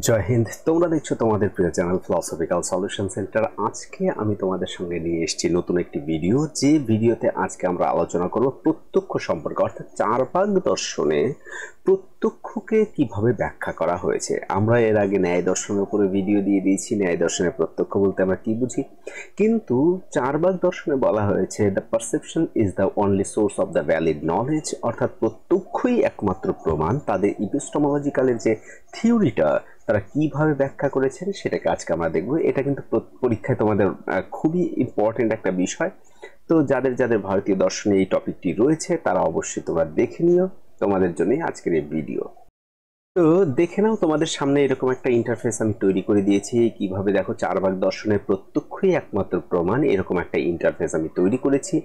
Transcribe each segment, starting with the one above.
জয় হিন্দ। তোমরা দেখছো তোমাদের প্রিয় চ্যানেল ফিলসফিক্যাল সলিউশন সেন্টার। আজকে আমি তোমাদের সঙ্গে নিয়ে এসেছি নতুন একটি ভিডিও, যে ভিডিওতে আজকে আমরা আলোচনা করব প্রত্যক্ষ সম্পর্কে, অর্থাৎ চারবাক দর্শনে প্রত্যক্ষকে কিভাবে ব্যাখ্যা করা হয়েছে। আমরা এর আগে ন্যায় দর্শনের উপরে ভিডিও দিয়ে দিয়েছি, ন্যায় দর্শনে প্রত্যক্ষ বলতে আমরা কি বুঝি, কিন্তু চারবাক দর্শনে বলা হয়েছে the perception is the only source of the valid knowledge, অর্থাৎ প্রত্যক্ষই একমাত্র প্রমাণ। তাদের ইপিস্টেমোলজিক্যালের যে থিওরিটা তারা কিভাবে ব্যাখ্যা করেছেন সেটাকে আজকে আমরা দেখব। এটা কিন্তু পরীক্ষায় তোমাদের খুবই ইম্পর্টেন্ট একটা বিষয়। তো যাদের যাদের ভারতীয় দর্শনে এই টপিকটি রয়েছে তারা অবশ্যই তোমরা দেখে নিও, তোমাদের জন্য আজকের এই ভিডিও। তো দেখে নাও, তোমাদের সামনে এরকম একটা ইন্টারফেস আমি তৈরি করে দিয়েছি। কিভাবে দেখো, চারবাক দর্শনের প্রত্যক্ষই একমাত্র প্রমাণ, এরকম একটা ইন্টারফেস আমি তৈরি করেছি।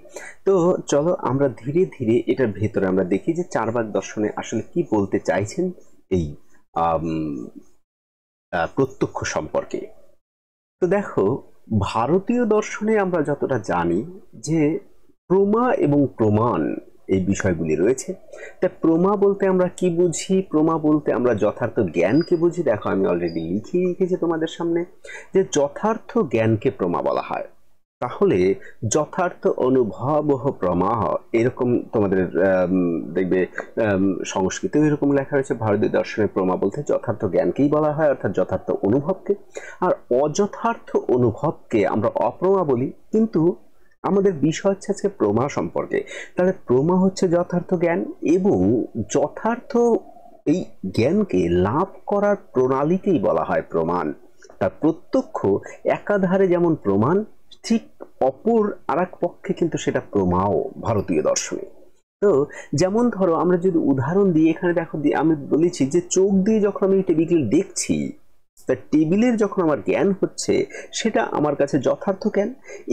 তো চলো আমরা ধীরে ধীরে এটার ভেতরে আমরা দেখি যে চারবাক দর্শনে আসলে কি বলতে চাইছেন এই প্রত্যক্ষ সম্পর্কে। তো দেখো, ভারতীয় দর্শনে আমরা যতটা জানি যে প্রমা এবং প্রমাণ এই বিষয়গুলি রয়েছে। তা প্রমা বলতে আমরা কি বুঝি? প্রমা বলতে আমরা যথার্থ জ্ঞানকে বুঝি। দেখো, আমি অলরেডি লিখিয়ে রেখেছি তোমাদের সামনে যে যথার্থ জ্ঞানকে প্রমা বলা হয়। তাহলে যথার্থ অনুভব প্রমাহ, এরকম তোমাদের দেখবে সংস্কৃত এরকম লেখা হয়েছে। ভারতীয় দর্শনের প্রমা বলতে যথার্থ জ্ঞানকেই বলা হয়, অর্থাৎ যথার্থ অনুভবকে। আর অযথার্থ অনুভবকে আমরা অপ্রমা বলি। কিন্তু আমাদের বিষয় হচ্ছে আজকে প্রমা সম্পর্কে। তাহলে প্রমা হচ্ছে যথার্থ জ্ঞান, এবং যথার্থ এই জ্ঞানকে লাভ করার প্রণালীকেই বলা হয় প্রমাণ। তার প্রত্যক্ষ একাধারে যেমন প্রমাণ, ঠিক অপর আর এক পক্ষে কিন্তু সেটা প্রমাও ভারতীয় দর্শনে। তো যেমন ধরো, আমরা যদি উদাহরণ দিই, এখানে দেখো আমি বলেছি যে চোখ দিয়ে যখন আমি টেবিল দেখছি, তা টেবিলের যখন আমার জ্ঞান হচ্ছে সেটা আমার কাছে যথার্থ জ্ঞান।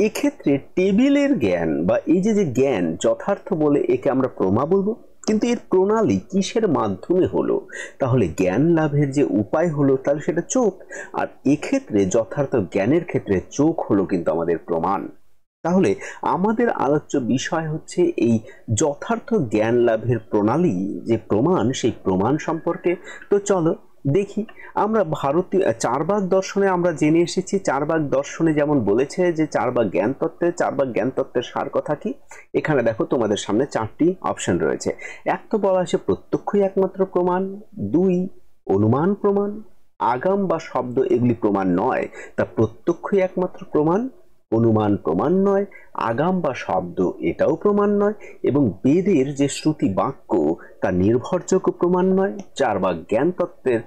এক্ষেত্রে টেবিলের জ্ঞান বা এই যে জ্ঞান যথার্থ বলে একে আমরা প্রমা বলবো। কিন্তু এর প্রণালী কিসের মাধ্যমে হলো? তাহলে জ্ঞান লাভের যে উপায় হলো তাহলে সেটা চোখ। আর এক্ষেত্রে যথার্থ জ্ঞানের ক্ষেত্রে চোখ হলো কিন্তু আমাদের প্রমাণ। তাহলে আমাদের আলোচ্য বিষয় হচ্ছে এই যথার্থ জ্ঞান লাভের প্রণালী যে প্রমাণ, সেই প্রমাণ সম্পর্কে। তো চলো দেখি। আমরা ভারতীয় চারবাক দর্শনে আমরা জেনে এসেছি, চারবাক দর্শনে যেমন বলেছে যে চারবাক জ্ঞান তত্ত্বের সার কথা কি। এখানে দেখো তোমাদের সামনে চারটি অপশন রয়েছে। এক তো বলা হয়েছে প্রত্যক্ষই একমাত্র প্রমাণ, দুই অনুমান প্রমাণ, আগাম বা শব্দ এগুলি প্রমাণ নয়, তা প্রত্যক্ষই একমাত্র প্রমাণ, অনুমান প্রমাণ নয়, আগাম বা শব্দ এটাও প্রমাণ নয়, এবং বেদের যে শ্রুতি বাক্য তা নির্ভরযোগ্য প্রমাণ নয়। চারবাক জ্ঞান তত্ত্বের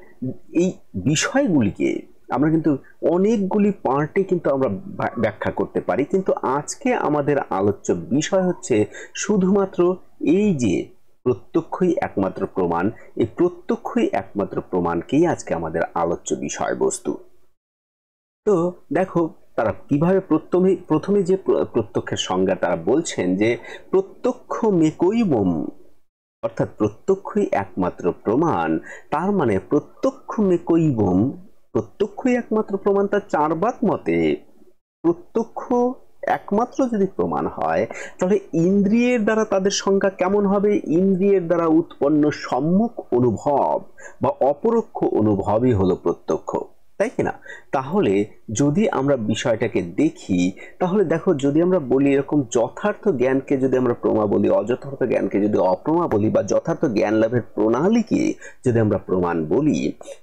এই বিষয়গুলিকে আমরা কিন্তু অনেকগুলি পার্টে কিন্তু আমরা ব্যাখ্যা করতে পারি, কিন্তু আজকে আমাদের আলোচ্য বিষয় হচ্ছে শুধুমাত্র এই যে প্রত্যক্ষই একমাত্র প্রমাণ, এই প্রত্যক্ষই একমাত্র প্রমাণকেই আজকে আমাদের আলোচ্য বিষয়বস্তু। তো দেখো তারা কিভাবে প্রথমে যে প্রত্যক্ষের সংজ্ঞা তারা বলছেন যে প্রত্যক্ষ মেকৈবম, অর্থাৎ প্রত্যক্ষই একমাত্র প্রমাণ। তার মানে প্রত্যক্ষ মেকৈবম, প্রত্যক্ষই একমাত্র প্রমাণ। তার চারবাক মতে প্রত্যক্ষ একমাত্র যদি প্রমাণ হয় তাহলে ইন্দ্রিয়ের দ্বারা তাদের সংজ্ঞা কেমন হবে? ইন্দ্রিয়ের দ্বারা উৎপন্ন সম্মুখ অনুভব বা অপরোক্ষ অনুভবই হলো প্রত্যক্ষ, তাই কিনা? তাহলে যদি আমরা বিষয়টাকে দেখি, তাহলে দেখো, যদি আমরা বলি এরকম যথার্থ জ্ঞানকে যদি আমরা প্রমা বলি, অযথার্থ জ্ঞানকে যদি অপ্রমা বলি, বা যথার্থ জ্ঞান লাভের প্রণালীকে যদি আমরা প্রমাণ বলি,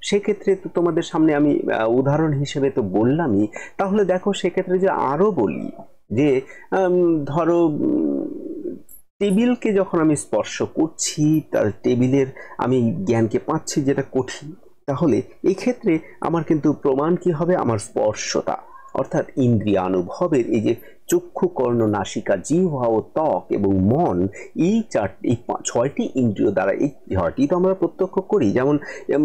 সেক্ষেত্রে তো তোমাদের সামনে আমি উদাহরণ হিসেবে তো বললামই। তাহলে দেখো সেক্ষেত্রে যে আরো বলি যে ধরো টেবিলকে যখন আমি স্পর্শ করছি, তার টেবিলের আমি জ্ঞানকে পাচ্ছি যেটা কঠিন, তাহলে এই ক্ষেত্রে আমার কিন্তু প্রমাণ কি হবে? আমার স্পর্শতা, অর্থাৎ ইন্দ্রিয়ানুভবের এই যে চক্ষু, কর্ণ, নাসিকা, জিহ্বা ও ত্বক এবং মন, এই ছয়টি ইন্দ্রিয় দ্বারা এই ছয়টি তো আমরা প্রত্যক্ষ করি। যেমন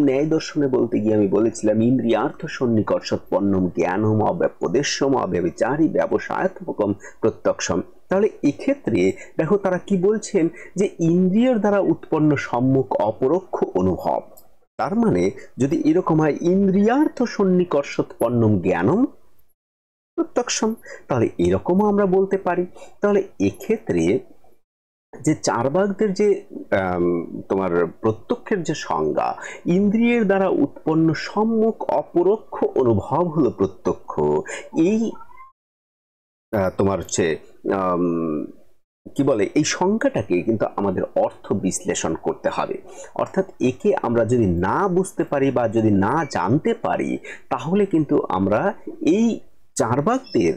ন্যায় দর্শনে বলতে গিয়ে আমি বলেছিলাম ইন্দ্রিয়ার্থ সন্নিকর্ষৎপন্নম জ্ঞানম অব্যপদেশ্যম অব্যভিচারী ব্যবসায়ত্মকম প্রত্যক্ষম। তাহলে এক্ষেত্রে দেখো তারা কি বলছেন যে ইন্দ্রিয়ের দ্বারা উৎপন্ন সম্মুখ অপরোক্ষ অনুভব। তার মানে যদি এরকম হয় ইন্দ্রিয়ার্থ সন্নিকর্ষৎপন্নম জ্ঞানম প্রত্যক্ষম, তাহলে এরকমও আমরা বলতে পারি। তাহলে এক্ষেত্রে যে চার্বাকদের যে তোমার প্রত্যক্ষের যে সংজ্ঞা, ইন্দ্রিয়ের দ্বারা উৎপন্ন সম্মুখ অপরোক্ষ অনুভব হলো প্রত্যক্ষ। এই তোমার হচ্ছে কি বলে, এই সংখ্যাটাকে কিন্তু আমাদের অর্থ বিশ্লেষণ করতে হবে। অর্থাৎ একে আমরা যদি না বুঝতে পারি বা যদি না জানতে পারি, তাহলে কিন্তু আমরা এই চার্বাকদের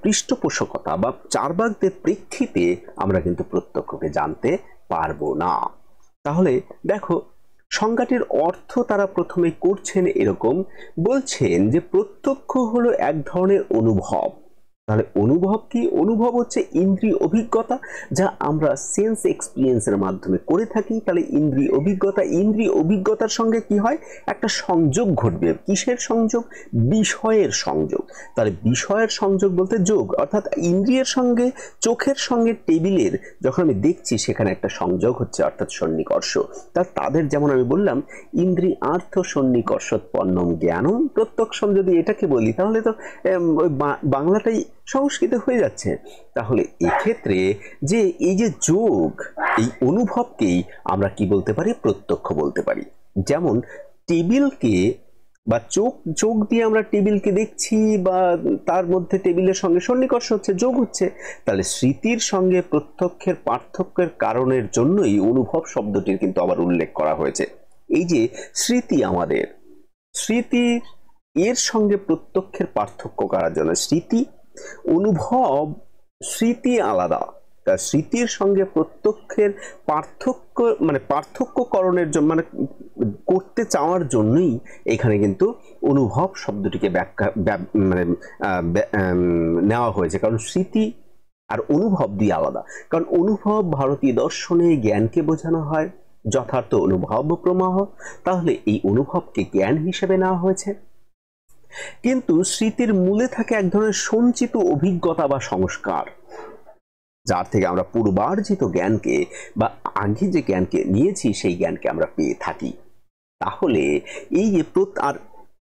পৃষ্ঠপোষকতা বা চার্বাকদের প্রেক্ষিতে আমরা কিন্তু প্রত্যক্ষকে জানতে পারবো না। তাহলে দেখো, সংজ্ঞাটির অর্থ তারা প্রথমে করছেন এরকম, বলছেন যে প্রত্যক্ষ হলো এক ধরনের অনুভব। তাহলে অনুভব কি? অনুভব হচ্ছে ইন্দ্রিয় অভিজ্ঞতা, যা আমরা সেন্স এক্সপিরিয়েন্সের মাধ্যমে করে থাকি। তাহলে ইন্দ্রিয় অভিজ্ঞতা, ইন্দ্রিয় অভিজ্ঞতার সঙ্গে কি হয়, একটা সংযোগ ঘটবে। কিসের সংযোগ? বিষয়ের সংযোগ। তাহলে বিষয়ের সংযোগ বলতে যোগ, অর্থাৎ ইন্দ্রিয়ের সঙ্গে, চোখের সঙ্গে টেবিলের যখন আমি দেখছি সেখানে একটা সংযোগ হচ্ছে, অর্থাৎ সন্নিকর্ষ। তাদের যেমন আমি বললাম, ইন্দ্রিয়ার্থ সন্নিকর্ষোৎপন্নম জ্ঞানম প্রত্যক্ষম, যদি এটাকে বলি তাহলে তো বাংলাটাই সংস্কৃত হয়ে যাচ্ছে। তাহলে এক্ষেত্রে যে এই যে যোগ, এই অনুভবকেই আমরা কি বলতে পারি? প্রত্যক্ষ বলতে পারি। যেমন টেবিলকে বা চোখ দিয়ে আমরা টেবিলকে দেখছি, বা তার মধ্যে টেবিলের সঙ্গে সন্নিকর্ষ হচ্ছে, যোগ হচ্ছে। তাহলে স্মৃতির সঙ্গে প্রত্যক্ষের পার্থক্যের কারণের জন্যই অনুভব শব্দটির কিন্তু আবার উল্লেখ করা হয়েছে। এই যে স্মৃতি, আমাদের স্মৃতি এর সঙ্গে প্রত্যক্ষের পার্থক্য করার জন্য, স্মৃতি অনুভব, স্মৃতি আলাদা, তা স্মৃতির সঙ্গে প্রত্যক্ষের পার্থক্য মানে পার্থক্যকরণের জন্য, মানে করতে চাওয়ার জন্যই এখানে কিন্তু অনুভব শব্দটিকে মানে নেওয়া হয়েছে। কারণ স্মৃতি আর অনুভব দুই আলাদা। কারণ অনুভব ভারতীয় দর্শনে জ্ঞানকে বোঝানো হয়, যথার্থ অনুভব প্রমাহ। তাহলে এই অনুভবকে জ্ঞান হিসেবে নেওয়া হয়েছে। কিন্তু স্মৃতির মূলে থাকে এক ধরনের সঞ্চিত অভিজ্ঞতা বা সংস্কার, যার থেকে আমরা পূর্বার্জিত জ্ঞানকে বা আগে যে জ্ঞানকে নিয়েছি সেই জ্ঞানকে আমরা পেয়ে থাকি। তাহলে এই যে আর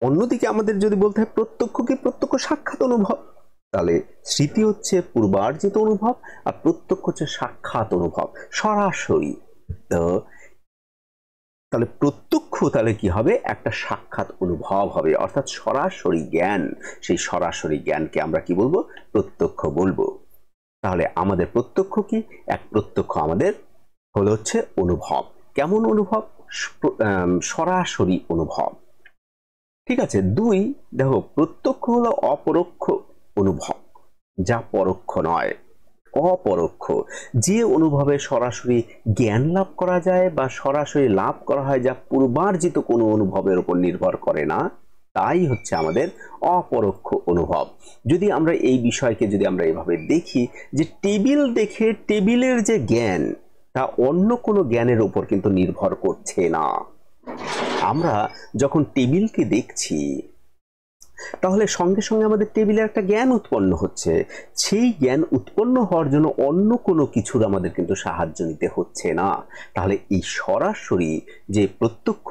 অন্যদিকে আমাদের যদি বলতে হয় প্রত্যক্ষ কি? প্রত্যক্ষ সাক্ষাৎ অনুভব। তাহলে স্মৃতি হচ্ছে পূর্বার্জিত অনুভব, আর প্রত্যক্ষ হচ্ছে সাক্ষাৎ অনুভব, সরাসরি। তো তাহলে প্রত্যক্ষ তাহলে কি হবে? একটা সাক্ষাৎ অনুভব হবে, অর্থাৎ সরাসরি জ্ঞান। সেই সরাসরি জ্ঞানকে আমরা কি বলবো? প্রত্যক্ষ বলবো। তাহলে আমাদের প্রত্যক্ষ কি? এক প্রত্যক্ষ আমাদের হলো হচ্ছে অনুভব। কেমন অনুভব? সরাসরি অনুভব। ঠিক আছে। দুই, দেখো, প্রত্যক্ষ হলো অপরোক্ষ অনুভব, যা পরোক্ষ নয়, অপরোক্ষ। যে অনুভবে সরাসরি জ্ঞান লাভ করা যায় বা সরাসরি লাভ করা হয়, যা পূর্বার্জিত কোনো অনুভবের উপর নির্ভর করে না, তাই হচ্ছে আমাদের অপরোক্ষ অনুভব। যদি আমরা এই বিষয়কে যদি আমরা এভাবে দেখি, যে টেবিল দেখে টেবিলের যে জ্ঞান, তা অন্য কোনো জ্ঞানের উপর কিন্তু নির্ভর করছে না। আমরা যখন টেবিলকে দেখছি, তাহলে সঙ্গে সঙ্গে আমাদের টেবিলে একটা জ্ঞান উৎপন্ন হচ্ছে। সেই জ্ঞান উৎপন্ন হওয়ার জন্য অন্য কোনো কিছুর আমাদের কিন্তু সাহায্য নিতে হচ্ছে না। তাহলে এই সরাসরি যে প্রত্যক্ষ,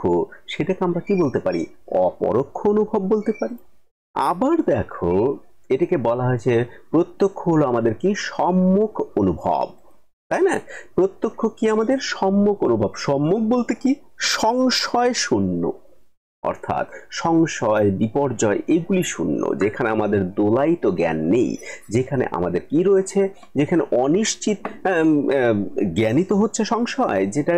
সেটাকে আমরা কি বলতে পারি? অপরোক্ষ অনুভব বলতে পারি। আবার দেখো, এটাকে বলা হয়েছে প্রত্যক্ষ হলো আমাদের কি? সম্মুখ অনুভব, তাই না? প্রত্যক্ষ কি আমাদের? সম্মুখ অনুভব। সম্মুখ বলতে কি? সংশয় শূন্য, অর্থাৎ সংশয়, বিপর্যয় এগুলি শূন্য, যেখানে আমাদের দোলায়িত জ্ঞান নেই, যেখানে আমাদের কি রয়েছে? যেখানে অনিশ্চিত জ্ঞানই তো হচ্ছে সংশয়, যেটা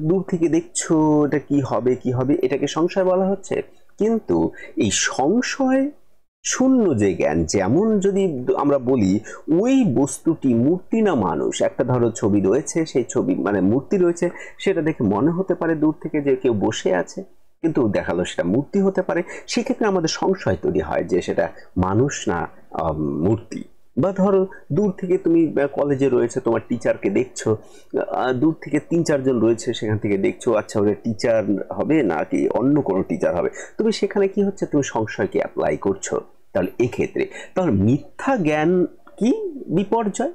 দূর থেকে দেখছো এটা কি হবে কি হবে, এটাকে সংশয় বলা হচ্ছে। কিন্তু এই সংশয় শূন্য যে জ্ঞান, যেমন যদি আমরা বলি ওই বস্তুটি মূর্তি না মানুষ, একটা ধরো ছবি রয়েছে, সেই ছবি মানে মূর্তি রয়েছে, সেটা দেখে মনে হতে পারে দূর থেকে যে কেউ বসে আছে, কিন্তু দেখালো সেটা মূর্তি হতে পারে। সেক্ষেত্রে আমাদের সংশয় তৈরি হয় যে সেটা মানুষ না মূর্তি। বা ধরো দূর থেকে তুমি কলেজে রয়েছে, তোমার টিচারকে দেখছো, দূর থেকে 3-4 জন রয়েছে, সেখান থেকে দেখছো, আচ্ছা ওরা টিচার হবে নাকি অন্য কোনো টিচার হবে, তুমি সেখানে কি হচ্ছে? তুমি সংশয়কে অ্যাপ্লাই করছো। তাহলে এক্ষেত্রে তাহলে মিথ্যা জ্ঞান কি? বিপর্যয়।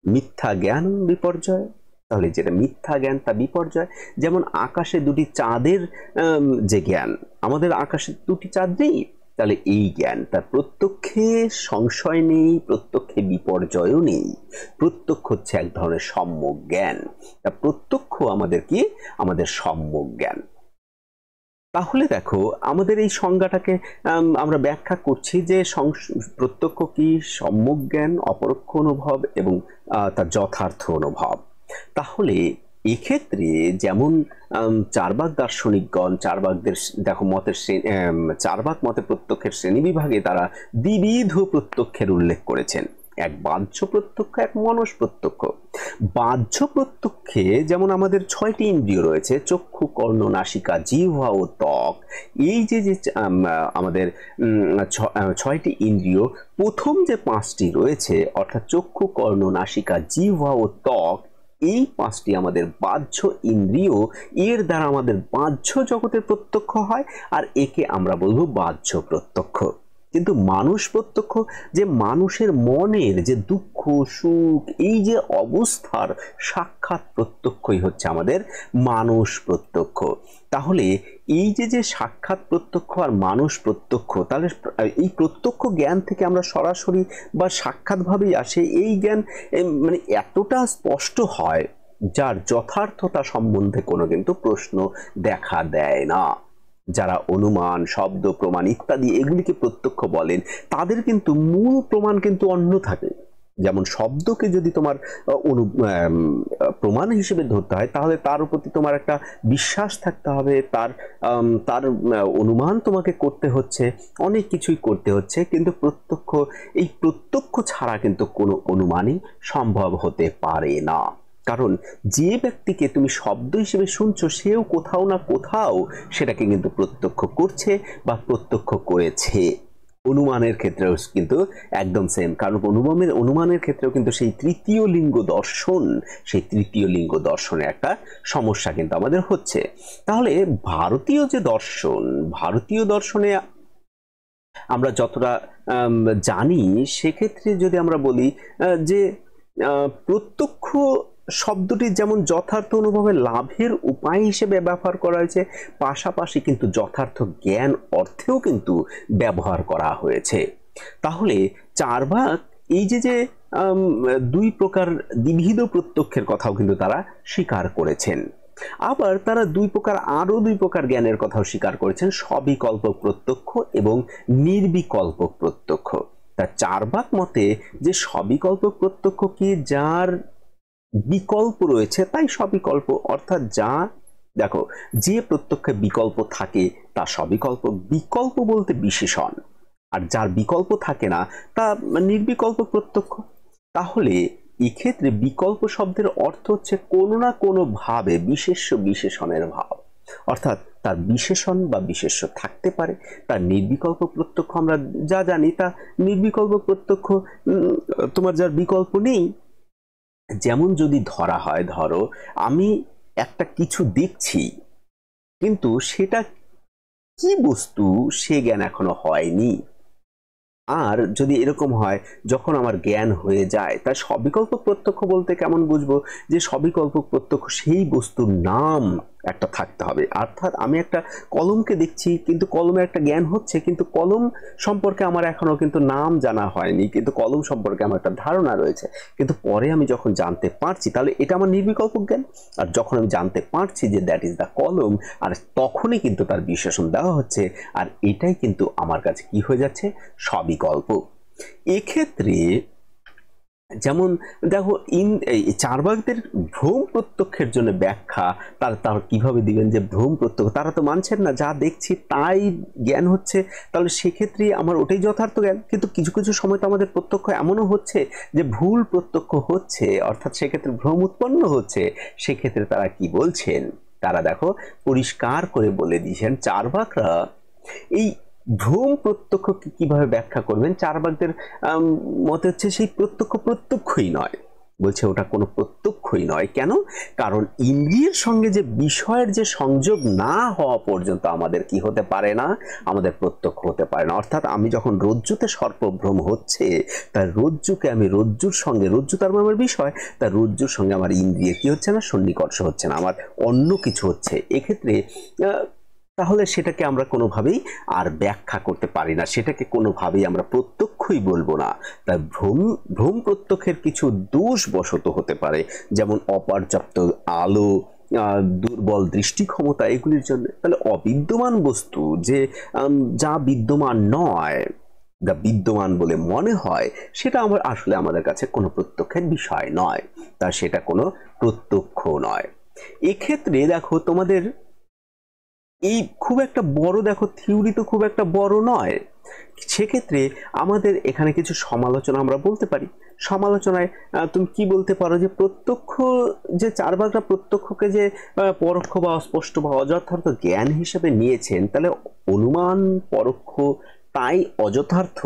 মিথ্যা জ্ঞান বিপর্যয়। তাহলে যেটা মিথ্যা জ্ঞান তা বিপর্যয়। যেমন আকাশে দুটি চাঁদের যে জ্ঞান, আমাদের আকাশে দুটি চাঁদ নেই, তাহলে এই জ্ঞান তার প্রত্যক্ষে সংশয় নেই, প্রত্যক্ষে বিপর্যয়ও নেই, প্রত্যক্ষ হচ্ছে এক ধরনের সম্যক জ্ঞান। তা প্রত্যক্ষ আমাদের কি, আমাদের সম্যক জ্ঞান। তাহলে দেখো আমাদের এই সংজ্ঞাটাকে আমরা ব্যাখ্যা করছি যে প্রত্যক্ষ কি, সম্যক জ্ঞান, অপরোক্ষ অনুভব এবং তার যথার্থ অনুভব। তাহলে এক্ষেত্রে যেমন চার্বাক দার্শনিকগণ, চার্বাকদের দেখো মতের চার্বাক মতে প্রত্যক্ষের শ্রেণী বিভাগে তারা দ্বিবিধ প্রত্যক্ষের উল্লেখ করেছেন, এক বাহ্য প্রত্যক্ষ, এক মনস প্রত্যক্ষ। বাহ্য প্রত্যক্ষে যেমন আমাদের 6টি ইন্দ্রিয় রয়েছে, চক্ষু, কর্ণ, নাসিকা, জিহ্বা ও ত্বক। এই যে আমাদের 6টি ইন্দ্রিয়, প্রথম যে 5টি রয়েছে অর্থাৎ চক্ষু, কর্ণ, নাসিকা, জিহ্বা ও ত্বক, এই 5টি আমাদের বাহ্য ইন্দ্রিয়, এর দ্বারা আমাদের বাহ্য জগতের প্রত্যক্ষ হয়, আর একে আমরা বলবো বাহ্য প্রত্যক্ষ। কিন্তু মানুষ প্রত্যক্ষ, যে মানুষের মনের যে দুঃখ সুখ এই যে অবস্থার সাক্ষাৎ প্রত্যক্ষই হচ্ছে আমাদের মানুষ প্রত্যক্ষ। তাহলে এই যে সাক্ষাৎ প্রত্যক্ষ আর মানুষ প্রত্যক্ষ, তাহলে এই প্রত্যক্ষ জ্ঞান থেকে আমরা সরাসরি বা সাক্ষাৎভাবেই আসে এই জ্ঞান মানে এতটা স্পষ্ট হয় যার যথার্থতা সম্বন্ধে কোনো কিন্তু প্রশ্ন দেখা দেয় না। যারা অনুমান, শব্দ, প্রমাণ ইত্যাদি এগুলিকে প্রত্যক্ষ বলেন, তাদের কিন্তু মূল প্রমাণ কিন্তু অন্য থাকে। যেমন শব্দকে যদি তোমার প্রমাণ হিসেবে ধরতে হয়, তাহলে তার প্রতি তোমার একটা বিশ্বাস থাকতে হবে, তার অনুমান তোমাকে করতে হচ্ছে, অনেক কিছুই করতে হচ্ছে। কিন্তু প্রত্যক্ষ, এই প্রত্যক্ষ ছাড়া কিন্তু কোনো অনুমানই সম্ভব হতে পারে না। কারণ যে ব্যক্তিকে তুমি শব্দ হিসেবে শুনছো, সেও কোথাও না কোথাও সেটাকে কিন্তু প্রত্যক্ষ করছে বা প্রত্যক্ষ করেছে। অনুমানের ক্ষেত্রেও কিন্তু একদম সেম, কারণ অনুমানের ক্ষেত্রেও কিন্তু সেই তৃতীয় লিঙ্গ দর্শন, সেই তৃতীয় লিঙ্গ দর্শনে একটা সমস্যা কিন্তু আমাদের হচ্ছে। তাহলে ভারতীয় যে দর্শন, ভারতীয় দর্শনে আমরা যতটা জানি, সেক্ষেত্রে যদি আমরা বলি যে প্রত্যক্ষ শব্দটি যেমন যথার্থ অনুভবের লাভের উপায় হিসেবে ব্যবহার করা হয়েছে, পাশাপাশি কিন্তু যথার্থ জ্ঞান অর্থেও কিন্তু ব্যবহার করা হয়েছে। তাহলে চার্বাক এই যে দুই প্রকার দ্বিবিধ প্রত্যক্ষের কথাও কিন্তু তারা স্বীকার করেছেন। আবার তারা আরো দুই প্রকার জ্ঞানের কথাও স্বীকার করেছেন, সবিকল্পক প্রত্যক্ষ এবং নির্বিকল্পক প্রত্যক্ষ। তা চার্বাক মতে যে সবিকল্পক প্রত্যক্ষ কি, যার বিকল্প রয়েছে তাই সবিকল্প, অর্থাৎ দেখো যে প্রত্যক্ষে বিকল্প থাকে তা সবিকল্প। বিকল্প বলতে বিশেষণ, আর যার বিকল্প থাকে না তা নির্বিকল্প প্রত্যক্ষ। তাহলে এক্ষেত্রে বিকল্প শব্দের অর্থ হচ্ছে কোনো না কোনো ভাবে বিশেষ্য বিশেষণের ভাব, অর্থাৎ তার বিশেষণ বা বিশেষ্য থাকতে পারে। তার নির্বিকল্প প্রত্যক্ষ আমরা যা জানি, তা নির্বিকল্প প্রত্যক্ষ তোমার যার বিকল্প নেই। যেমন যদি ধরা হয়, ধরো আমি একটা কিছু দেখছি, কিন্তু সেটা কি বস্তু সে জ্ঞান এখনো হয়নি। আর যদি এরকম হয় যখন আমার জ্ঞান হয়ে যায়, তাই সবিকল্প প্রত্যক্ষ বলতে কেমন বুঝবো, যে সবিকল্প প্রত্যক্ষ সেই বস্তুর নাম একটা থাকতে হবে। অর্থাৎ আমি একটা কলমকে দেখছি, কিন্তু কলমের একটা জ্ঞান হচ্ছে, কিন্তু কলম সম্পর্কে আমার এখনো কিন্তু নাম জানা হয়নি, কিন্তু কলম সম্পর্কে আমার একটা ধারণা রয়েছে। কিন্তু পরে আমি যখন জানতে পারছি, তাহলে এটা আমার নির্বিকল্প জ্ঞান। আর যখন আমি জানতে পারছি যে দ্যাট ইজ দ্য কলম, আর তখনই কিন্তু তার বিশেষণ দেওয়া হচ্ছে, আর এটাই কিন্তু আমার কাছে কি হয়ে যাচ্ছে, সবিকল্প। এক্ষেত্রে যেমন দেখো চার্বাকদের ভ্রম প্রত্যক্ষের জন্য ব্যাখ্যা তারা কিভাবে দিবেন, যে ভ্রম প্রত্যক্ষ তারা তো মানছেন না, যা দেখছি তাই জ্ঞান হচ্ছে, তাহলে সেক্ষেত্রে আমার ওটাই যথার্থ জ্ঞান। কিন্তু কিছু কিছু সময় তো আমাদের প্রত্যক্ষ এমনও হচ্ছে যে ভুল প্রত্যক্ষ হচ্ছে, অর্থাৎ সেক্ষেত্রে ভ্রম উৎপন্ন হচ্ছে। সেক্ষেত্রে তারা কি বলছেন, তারা দেখো পরিষ্কার করে বলে দিয়েছেন চার্বাকরা এই ভ্রম প্রত্যক্ষ কিভাবে ব্যাখ্যা করবেন। চার্বাকদের মতে হচ্ছে সেই প্রত্যক্ষ প্রত্যক্ষই নয়, বলছে ওটা কোনো প্রত্যক্ষই নয়। কেন? কারণ ইন্দ্রিয়ের সঙ্গে যে বিষয়ের যে সংযোগ না হওয়া পর্যন্ত আমাদের কি হতে পারে না, আমাদের প্রত্যক্ষ হতে পারে না। অর্থাৎ আমি যখন রজ্জুতে সর্পভ্রম হচ্ছে, তার রজ্জুকে আমি রজ্জুর সঙ্গে, রজ্জু তার আমার বিষয়, তার রজ্জুর সঙ্গে আমার ইন্দ্রিয় কি হচ্ছে না, সন্নিকর্ষ হচ্ছে না, আমার অন্য কিছু হচ্ছে। এক্ষেত্রে তাহলে সেটাকে আমরা কোনোভাবেই আর ব্যাখ্যা করতে পারি না, সেটাকে কোনোভাবেই আমরা প্রত্যক্ষই বলবো না। তাই ভ্রম ভ্রম প্রত্যক্ষের কিছু দোষবশত হতে পারে, যেমন অপর্যাপ্ত আলো, দুর্বল দৃষ্টি ক্ষমতা, এগুলির জন্য। তাহলে অবিদ্যমান বস্তু যে যা বিদ্যমান নয়, যা বিদ্যমান বলে মনে হয়, সেটা আমার আসলে আমাদের কাছে কোনো প্রত্যক্ষের বিষয় নয়, তা সেটা কোনো প্রত্যক্ষ নয়। এক্ষেত্রে দেখো তোমাদের এই খুব একটা বড়, দেখো থিওরি তো খুব একটা বড় নয়, সেক্ষেত্রে আমাদের এখানে কিছু সমালোচনা আমরা বলতে পারি। সমালোচনায় তুমি কি বলতে পারো যে প্রত্যক্ষ, যে চার্বাকরা প্রত্যক্ষকে যে পরোক্ষ বা অস্পষ্ট বা অযথার্থ জ্ঞান হিসেবে নিয়েছেন, তাহলে অনুমান পরোক্ষ তাই অযথার্থ।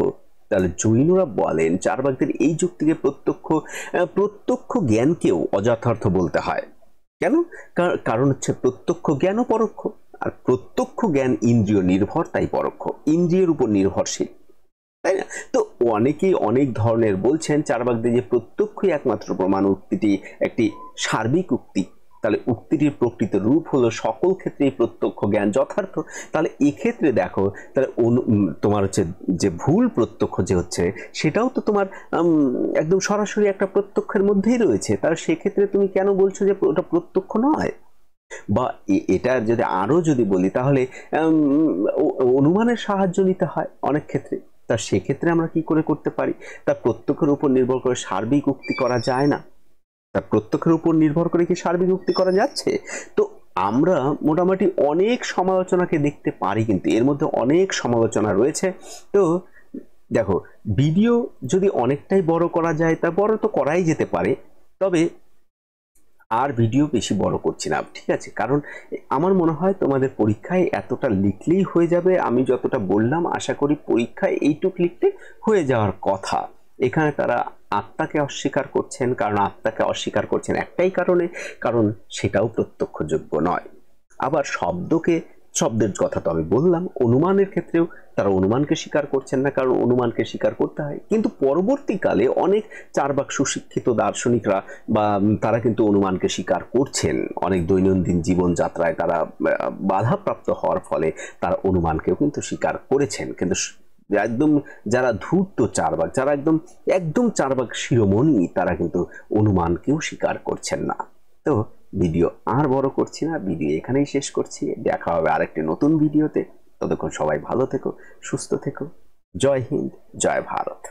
তাহলে জৈনরা বলেন চার্বাকদের এই যুক্তিকে প্রত্যক্ষ জ্ঞানকেও অযথার্থ বলতে হয়। কেন? কারণ হচ্ছে প্রত্যক্ষ জ্ঞান ও পরোক্ষ, আর প্রত্যক্ষ জ্ঞান ইন্দ্রিয় নির্ভর, তাই পরোক্ষ ইন্দ্রিয়ের উপর নির্ভরশীল, তাই না? তো অনেকেই অনেক ধরনের বলছেন চার্বাকদের যে প্রত্যক্ষই একমাত্র প্রমাণ, উক্তিটি একটি সার্বিক উক্তি। তাহলে উক্তিটির প্রকৃত রূপ হলো সকল ক্ষেত্রেই প্রত্যক্ষ জ্ঞান যথার্থ। তাহলে এক্ষেত্রে দেখো, তাহলে তোমার হচ্ছে যে ভুল প্রত্যক্ষ যে হচ্ছে, সেটাও তো তোমার একদম সরাসরি একটা প্রত্যক্ষের মধ্যেই রয়েছে। তাহলে সেক্ষেত্রে তুমি কেন বলছো যে ওটা প্রত্যক্ষ নয়? বা এটা যদি আরো যদি বলি, তাহলে অনুমানের সাহায্য নিতে হয় অনেক ক্ষেত্রে। তা সেক্ষেত্রে আমরা কি করে করতে পারি? তা প্রত্যক্ষের উপর নির্ভর করে সার্বিক উক্তি করা যায় না। তা প্রত্যক্ষের উপর নির্ভর করে কি সার্বিক উক্তি করা যাচ্ছে? তো আমরা মোটামুটি অনেক সমালোচনাকে দেখতে পারি, কিন্তু এর মধ্যে অনেক সমালোচনা রয়েছে। তো দেখো, ভিডিও যদি অনেকটাই বড় করা যায়, তা বড় তো করাই যেতে পারে, তবে আর ভিডিও বেশি বড় করছি না, ঠিক আছে? কারণ আমার মনে হয় তোমাদের পরীক্ষায় এতটা লিখলেই হয়ে যাবে। আমি যতটা বললাম, আশা করি পরীক্ষায় এইটুক লিখতে হয়ে যাওয়ার কথা। এখানে তারা আত্মাকে অস্বীকার করছেন, কারণ আত্মাকে অস্বীকার করছেন একটাই কারণে, কারণ সেটাও প্রত্যক্ষযোগ্য নয়। আবার শব্দের কথা তো আমি বললাম, অনুমানের ক্ষেত্রেও তারা অনুমানকে স্বীকার করছেন না, কারণ অনুমানকে স্বীকার করতে হয়। কিন্তু পরবর্তীকালে অনেক চার্বাক সুশিক্ষিত দার্শনিকরা বা তারা কিন্তু অনুমানকে স্বীকার করছেন। অনেক দৈনন্দিন জীবনযাত্রায় তারা বাধাপ্রাপ্ত হওয়ার ফলে তারা অনুমানকেও কিন্তু স্বীকার করেছেন। কিন্তু একদম যারা ধূর্ত চার্বাক, যারা একদম একদম চার্বাক শিরোমণি, তারা কিন্তু অনুমানকেও স্বীকার করছেন না। তো ভিডিও আর বড় করছি না, ভিডিও এখানেই শেষ করছি। দেখা হবে আরেকটি নতুন ভিডিওতে। ততক্ষণ সবাই ভালো থেকো, সুস্থ থেকো। জয় হিন্দ, জয় ভারত।